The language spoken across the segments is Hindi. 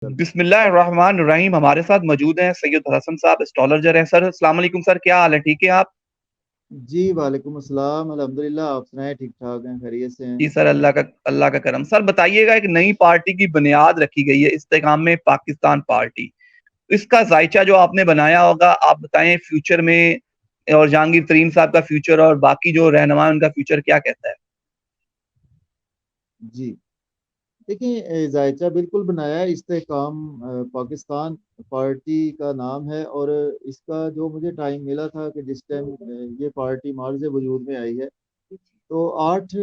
बिस्मिल्लाहिर्रहमानिर्रहीम। हमारे साथ मौजूद हैं सैयद हसन साहब, एस्ट्रोलॉजर हैं। सर अस्सलाम वालेकुम। सर क्या हाल है, ठीक है आप? जी वालेकुम अस्सलाम। अल्हम्दुलिल्लाह, आप सुनाए? ठीक ठाक हैं, खैरियत से हैं? जी सर, अल्लाह का करम। सर बताइएगा, एक नई पार्टी की बुनियाद रखी गई है इस्तेकाम में, पाकिस्तान पार्टी। इसका जायचा जो आपने बनाया होगा, आप बताएं फ्यूचर में, और जहांगीर तरीन साहब का फ्यूचर और बाकी जो रहनुमा है उनका फ्यूचर क्या कहता है? जी देखिए, जायचा बिल्कुल बनाया है। इस्तेहकाम पाकिस्तान पार्टी का नाम है। और इसका जो मुझे टाइम मिला था कि जिस टाइम ये पार्टी मार्ज वजूद में आई है, तो 8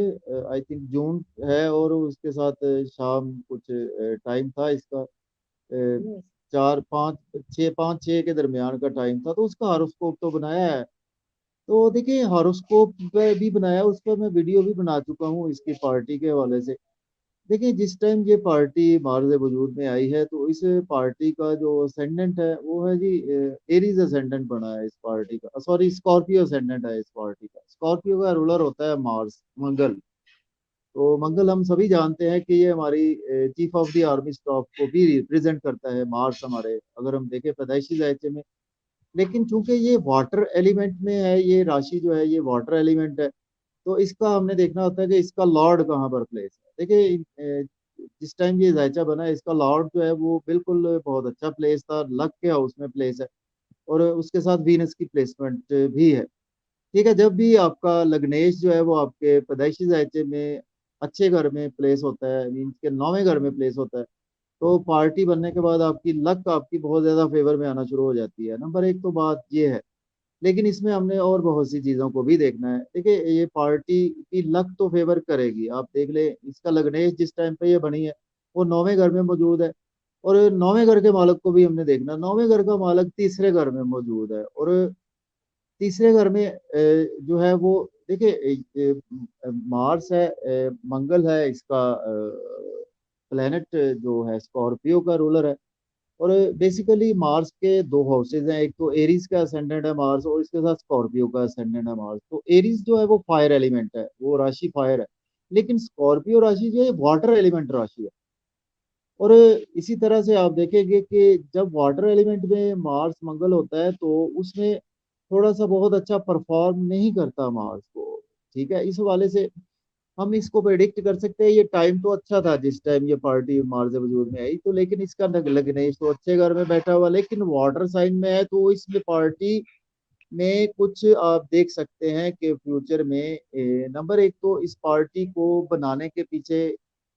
आई थिंक जून है। और उसके साथ शाम कुछ टाइम था इसका, 4 5 6 5 6 के दरमियान का टाइम था। तो उसका हॉरोस्कोप तो बनाया है। तो देखिए, हॉरोस्कोप पे भी बनाया, उस पर मैं वीडियो भी बना चुका हूँ इसकी पार्टी के हवाले से। देखिए, जिस टाइम ये पार्टी मार्ज वजूद में आई है, तो इस पार्टी का जो असेंडेंट है वो है जी एरीज असेंडेंट बना है इस पार्टी का। सॉरी, स्कॉर्पियो असेंडेंट है इस पार्टी का। स्कॉर्पियो का रूलर होता है मार्स, मंगल। तो मंगल हम सभी जानते हैं कि ये हमारी chief of the army staff को भी रिप्रेजेंट करता है। मार्स हमारे, अगर हम देखें पैदाइशी जायचे में। लेकिन चूंकि ये वाटर एलिमेंट में है, ये राशि जो है ये वाटर एलिमेंट है, तो इसका हमने देखना होता है कि इसका लॉर्ड कहाँ पर प्लेस है। देखिए, जिस टाइम ये जायचा बना है, इसका लॉर्ड जो है वो बिल्कुल बहुत अच्छा प्लेस था, लक के हाउस में प्लेस है। और उसके साथ वीनस की प्लेसमेंट भी है। ठीक है, जब भी आपका लग्नेश जो है वो आपके पैदाइशी जायचे में अच्छे घर में प्लेस होता है, मीन्स के 9वें घर में प्लेस होता है, तो पार्टी बनने के बाद आपकी लक आपकी बहुत ज्यादा फेवर में आना शुरू हो जाती है। नंबर एक तो बात ये है। लेकिन इसमें हमने और बहुत सी चीजों को भी देखना है। देखिए, ये पार्टी की लक तो फेवर करेगी। आप देख ले, इसका लग्नेश जिस टाइम पे ये बनी है वो 9वें घर में मौजूद है। और 9वें घर के मालक को भी हमने देखना। 9वें घर का मालक तीसरे घर में मौजूद है। और तीसरे घर में जो है वो, देखिए, मार्स है, मंगल है इसका प्लेनेट, जो है स्कॉर्पियो का रूलर है। और बेसिकली मार्स के दो हाउसेज हैं, एक तो एरीज का असेंडेंट है मार्स, और इसके साथ स्कॉर्पियो का असेंडेंट है मार्स। तो एरीज जो है वो फायर एलिमेंट है, वो राशि फायर है। लेकिन स्कॉर्पियो राशि जो है वाटर एलिमेंट राशि है। और इसी तरह से आप देखेंगे कि जब वाटर एलिमेंट में मार्स मंगल होता है, तो उसमें थोड़ा सा बहुत अच्छा परफॉर्म नहीं करता मार्स को। ठीक है, इस हवाले से हम इसको प्रेडिक्ट कर सकते हैं। ये टाइम तो अच्छा था जिस टाइम ये पार्टी मार्स वजूद में आई, तो लेकिन इसका लग्नेश तो अच्छे घर में बैठा हुआ, लेकिन वाटर साइन में है, तो इसमें पार्टी में कुछ आप देख सकते हैं कि फ्यूचर में नंबर एक तो इस पार्टी को बनाने के पीछे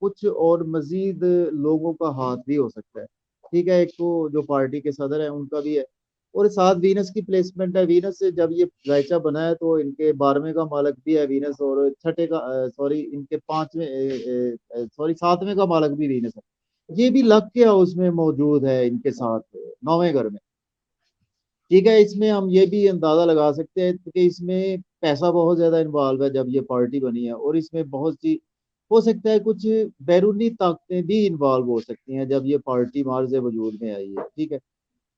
कुछ और मजीद लोगों का हाथ भी हो सकता है। ठीक है, एक तो जो पार्टी के सदर है उनका भी है। और साथ वीनस की प्लेसमेंट है। वीनस से जब ये जायचा बना है, तो इनके 12वें का मालक भी है वीनस, और छठे का सॉरी इनके 5वें सॉरी 7वें का मालक भी वीनस है। ये भी लक के हाउस में मौजूद है इनके साथ, 9वें घर में। ठीक है, इसमें हम ये भी अंदाजा लगा सकते हैं कि इसमें पैसा बहुत ज्यादा इन्वॉल्व है जब ये पार्टी बनी है। और इसमें बहुत सी हो सकता है कुछ बैरूनी ताकतें भी इन्वॉल्व हो सकती हैं जब ये पार्टी मार्ज वजूद में आई है। ठीक है,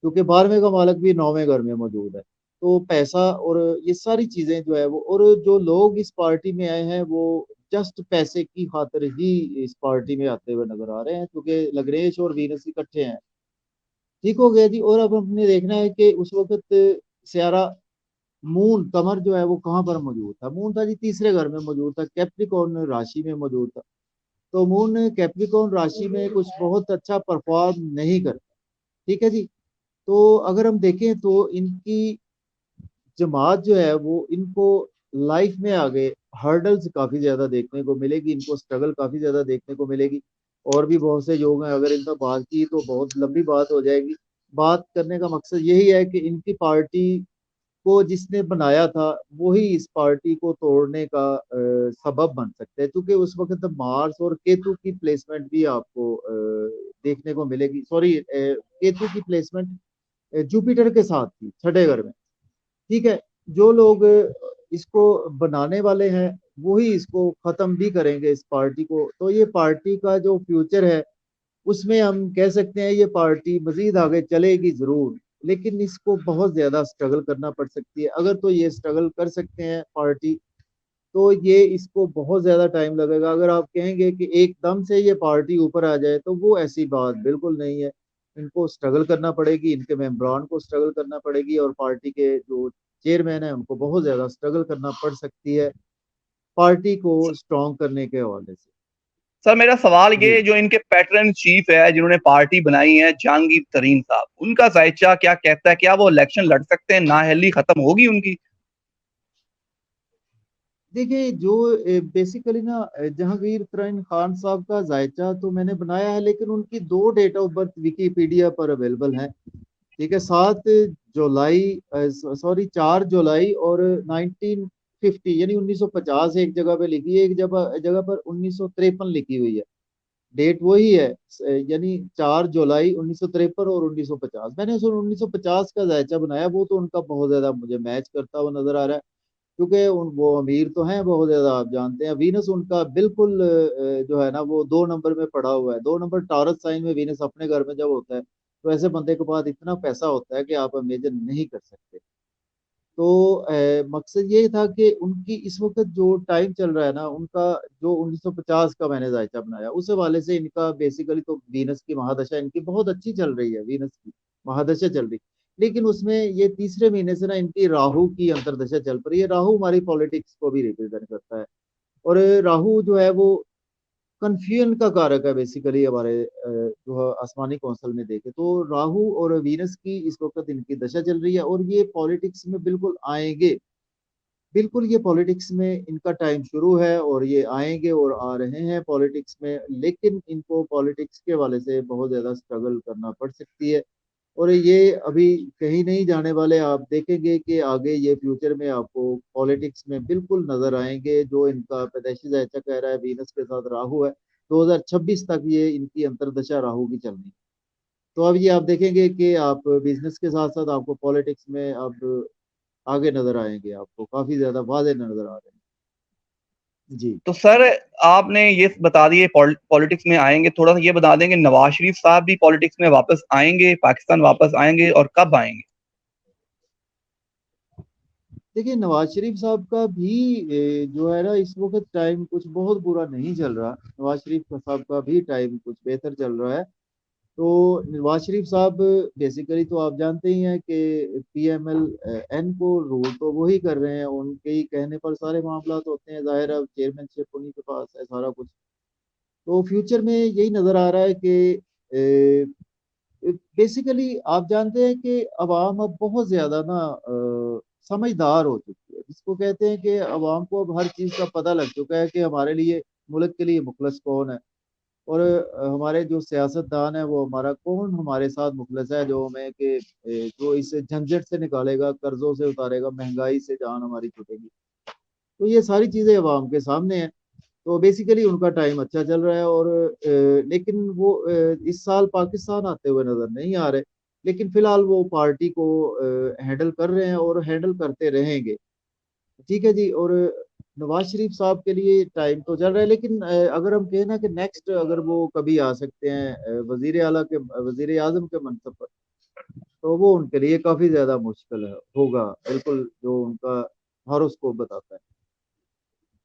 क्योंकि 12वें का मालक भी 9वें घर में मौजूद है। तो पैसा और ये सारी चीजें जो है वो, और जो लोग इस पार्टी में आए हैं वो जस्ट पैसे की खातिर ही इस पार्टी में आते हुए नजर आ रहे हैं, क्योंकि लग्नेश और वीनस इकट्ठे हैं। ठीक हो गया जी। और अब हमने देखना है कि उस वक्त सियारा मून, कमर जो है वो कहाँ पर मौजूद था। मून था जी तीसरे घर में मौजूद था, कैप्रिकॉर्न राशि में मौजूद था। तो मून कैप्रिकॉर्न राशि में कुछ बहुत अच्छा परफॉर्म नहीं करता। ठीक है जी। तो अगर हम देखें तो इनकी जमात जो है वो, इनको लाइफ में आगे हर्डल्स काफी ज्यादा देखने को मिलेगी, इनको स्ट्रगल काफी ज्यादा देखने को मिलेगी। और भी बहुत से योग हैं, अगर इनका बात की तो बहुत लंबी बात हो जाएगी। बात करने का मकसद यही है कि इनकी पार्टी को जिसने बनाया था वही इस पार्टी को तोड़ने का सबब बन सकते हैं, क्योंकि उस वक्त मार्स और केतु की प्लेसमेंट भी आपको देखने को मिलेगी। सॉरी, केतु की प्लेसमेंट जुपिटर के साथ थी छठे घर में। ठीक है, जो लोग इसको बनाने वाले हैं वही इसको खत्म भी करेंगे इस पार्टी को। तो ये पार्टी का जो फ्यूचर है उसमें हम कह सकते हैं ये पार्टी मजीद आगे चलेगी जरूर, लेकिन इसको बहुत ज्यादा स्ट्रगल करना पड़ सकती है। अगर तो ये स्ट्रगल कर सकते हैं पार्टी, तो ये इसको बहुत ज्यादा टाइम लगेगा। अगर आप कहेंगे कि एकदम से ये पार्टी ऊपर आ जाए तो वो ऐसी बात बिल्कुल नहीं है। इनको स्ट्रगल करना पड़ेगी, इनके मेंबरान को स्ट्रगल करना पड़ेगी, और पार्टी के जो चेयरमैन है उनको बहुत ज्यादा स्ट्रगल करना पड़ सकती है पार्टी को स्ट्रॉन्ग करने के हवाले से। सर मेरा सवाल जी ये, जो इनके पैटर्न चीफ है जिन्होंने पार्टी बनाई है जहांगीर तरीन साहब, उनका जायचा क्या कहता है? क्या वो इलेक्शन लड़ सकते हैं? नाअहली खत्म होगी उनकी? देखिए, जो बेसिकली ना जहांगीर तरीन खान साहब का जायचा तो मैंने बनाया है, लेकिन उनकी दो डेट ऑफ बर्थ विकीपीडिया पर अवेलेबल है। ठीक है, 7 जुलाई, सॉरी 4 जुलाई और 1950 यानी 1950 एक जगह पे लिखी है, एक जगह जगह पर 1953 लिखी हुई है। डेट वही है, यानी 4 जुलाई 1953 और 1950। मैंने उस 1950 का जायचा बनाया, वो तो उनका बहुत ज्यादा मुझे मैच करता हुआ नजर आ रहा है, क्योंकि वो अमीर तो हैं बहुत ज्यादा, आप जानते हैं। वीनस उनका बिल्कुल जो है ना वो 2 नंबर में पड़ा हुआ है। 2 नंबर टॉरस साइन में वीनस अपने घर में जब होता है तो ऐसे बंदे के पास इतना पैसा होता है कि आप इमेजिन नहीं कर सकते। तो मकसद ये था कि उनकी इस वक्त जो टाइम चल रहा है ना उनका, जो 1950 का मैंने जायचा बनाया उस हवाले से इनका बेसिकली तो वीनस की महादशा इनकी बहुत अच्छी चल रही है, वीनस की महादशा चल रही। लेकिन उसमें ये तीसरे महीने से ना इनकी राहु की अंतर्दशा चल पड़ी है। राहु हमारी पॉलिटिक्स को भी रिप्रेजेंट करता है, और राहु जो है वो कन्फ्यूजन का कारक है बेसिकली हमारे जो है आसमानी कौंसल में देखे तो। राहु और वीनस की इस वक्त इनकी दशा चल रही है, और ये पॉलिटिक्स में बिल्कुल आएंगे। बिल्कुल ये पॉलिटिक्स में इनका टाइम शुरू है, और ये आएंगे और आ रहे हैं पॉलिटिक्स में, लेकिन इनको पॉलिटिक्स के वाले से बहुत ज्यादा स्ट्रगल करना पड़ सकती है। और ये अभी कहीं नहीं जाने वाले, आप देखेंगे कि आगे ये फ्यूचर में आपको पॉलिटिक्स में बिल्कुल नजर आएंगे। जो इनका पैदाइशी जायचा कह रहा है वीनस के साथ राहु है, 2026 तक ये इनकी अंतर्दशा राहु की चलनी है। तो अब ये आप देखेंगे कि आप बिजनेस के साथ साथ आपको पॉलिटिक्स में अब आगे नजर आएंगे, आपको काफी ज्यादा वाजे नजर आ रहे हैं। जी तो सर आपने ये बता दिए पॉलिटिक्स में आएंगे, थोड़ा सा ये बता देंगे नवाज शरीफ साहब भी पॉलिटिक्स में वापस आएंगे, पाकिस्तान वापस आएंगे, और कब आएंगे? देखिए, नवाज शरीफ साहब का भी जो है ना इस वक्त टाइम कुछ बहुत बुरा नहीं चल रहा। नवाज शरीफ साहब का भी टाइम कुछ बेहतर चल रहा है। तो नवाज शरीफ साहब बेसिकली तो आप जानते ही हैं कि पीएमएल एन को रूल तो वही कर रहे हैं, उनके ही कहने पर सारे मामला होते हैं। जाहिर है चेयरमैनशिप उन्हीं के पास है सारा कुछ। तो फ्यूचर में यही नजर आ रहा है कि बेसिकली आप जानते हैं कि अवाम अब बहुत ज्यादा ना समझदार हो चुकी है, जिसको कहते हैं कि अवाम को अब हर चीज का पता लग चुका है कि हमारे लिए, मुल्क के लिए मुखलस कौन है, और हमारे जो सियासतदान है वो हमारा कौन हमारे साथ मुखलस है, जो हमें कि जो इस झंझट से निकालेगा, कर्जों से उतारेगा, महंगाई से जान हमारी छुटेगी। तो ये सारी चीजें अवाम के सामने है। तो बेसिकली उनका टाइम अच्छा चल रहा है, और लेकिन वो इस साल पाकिस्तान आते हुए नजर नहीं आ रहे। लेकिन फिलहाल वो पार्टी को हैंडल कर रहे हैं और हैंडल करते रहेंगे। ठीक है जी। और नवाज शरीफ साहब के लिए टाइम तो चल रहा है, लेकिन अगर हम कहें ना कि नेक्स्ट अगर वो कभी आ सकते हैं वजीर आला के, वजीर आजम के मनसब पर, तो वो उनके लिए काफी ज्यादा मुश्किल है, होगा बिल्कुल, जो उनका हॉरोस्कोप बताता है।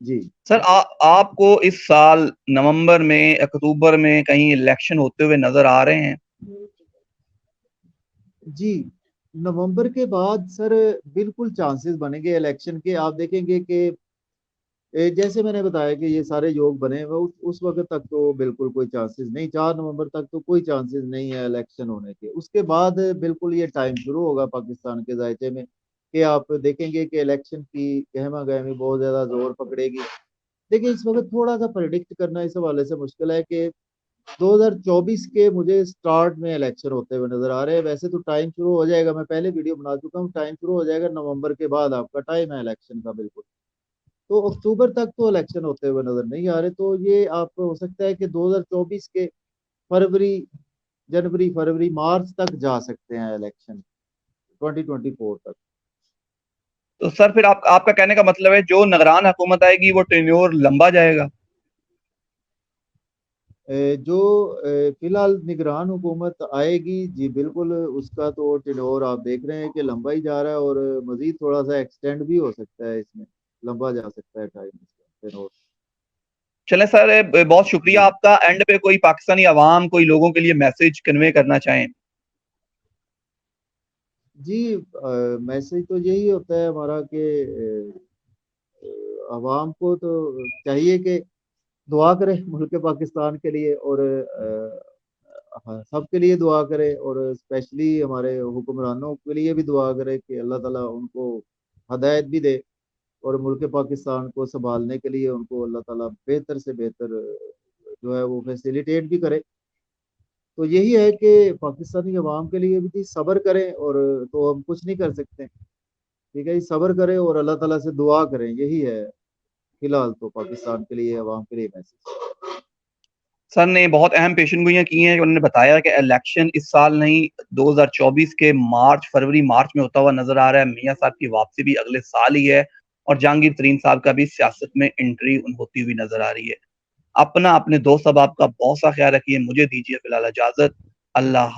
जी सर आपको इस साल नवंबर में, अक्टूबर में कहीं इलेक्शन होते हुए नजर आ रहे हैं? जी, नवंबर के बाद सर बिल्कुल चांसेस बनेंगे इलेक्शन के। आप देखेंगे कि जैसे मैंने बताया कि ये सारे योग बने हुए, उस वक्त तक तो बिल्कुल कोई चांसेस नहीं, 4 नवंबर तक तो कोई चांसेस नहीं है इलेक्शन होने के। उसके बाद बिल्कुल ये टाइम शुरू होगा पाकिस्तान के जायचे में, कि आप देखेंगे कि इलेक्शन की गहमा गहमी बहुत ज्यादा जोर पकड़ेगी। देखिए, इस वक्त थोड़ा सा प्रिडिक्ट करना इस हवाले से मुश्किल है कि 2024 के मुझे स्टार्ट में इलेक्शन होते हुए नजर आ रहे हैं। वैसे तो टाइम शुरू हो जाएगा, मैं पहले वीडियो बना चुका हूँ, टाइम शुरू हो जाएगा नवंबर के बाद, आपका टाइम है इलेक्शन का बिल्कुल। तो अक्टूबर तक तो इलेक्शन होते हुए नजर नहीं आ रहे। तो ये आप हो सकता है कि 2024 के फरवरी, जनवरी, फरवरी, मार्च तक जा सकते हैं इलेक्शन, 2024 तक। तो सर फिर आपका कहने का मतलब है जो निगरान हुकूमत आएगी वो टेन्योर लंबा जाएगा? जो फिलहाल निगरान हुकूमत आएगी, जी बिल्कुल, उसका तो टेन्योर आप देख रहे हैं कि लंबा ही जा रहा है, और मजीद थोड़ा सा एक्सटेंड भी हो सकता है इसमें। लंबा जा सकता है टाइम इसका। और चले सर, बहुत शुक्रिया जी आपका। एंड पे कोई पाकिस्तानी अवाम, कोई लोगों के लिए मैसेज कन्वे करना चाहें? जी, मैसेज तो यही होता है हमारा कि आवाम को तो चाहिए कि दुआ करे मुल्क पाकिस्तान के लिए, और हाँ, सबके लिए दुआ करे, और स्पेशली हमारे हुक्मरानों के लिए भी दुआ करे कि अल्लाह ताला उनको हदायत भी दे, और मुल्क पाकिस्तान को संभालने के लिए उनको अल्लाह ताला बेहतर से बेहतर जो है वो फैसिलिटेट भी करे। तो यही है कि पाकिस्तानी अवाम के लिए भी सब्र करें, और तो हम कुछ नहीं कर सकते। ठीक है जी, सब्र करें और अल्लाह ताला से दुआ करें, यही है फिलहाल तो पाकिस्तान के लिए, अवाम के लिए मैसेज। सर ने बहुत अहम पेशेनगोइयाँ की हैं। उन्होंने बताया कि इलेक्शन इस साल नहीं, 2024 के फरवरी मार्च में होता हुआ नजर आ रहा है। मियां साहब की वापसी भी अगले साल ही है, और जहांगीर तरीन साहब का भी सियासत में एंट्री होती हुई नजर आ रही है। अपना, अपने दोस्त अहबाब का बहुत सा ख्याल रखिए। मुझे दीजिए फिलहाल इजाजत। अल्लाह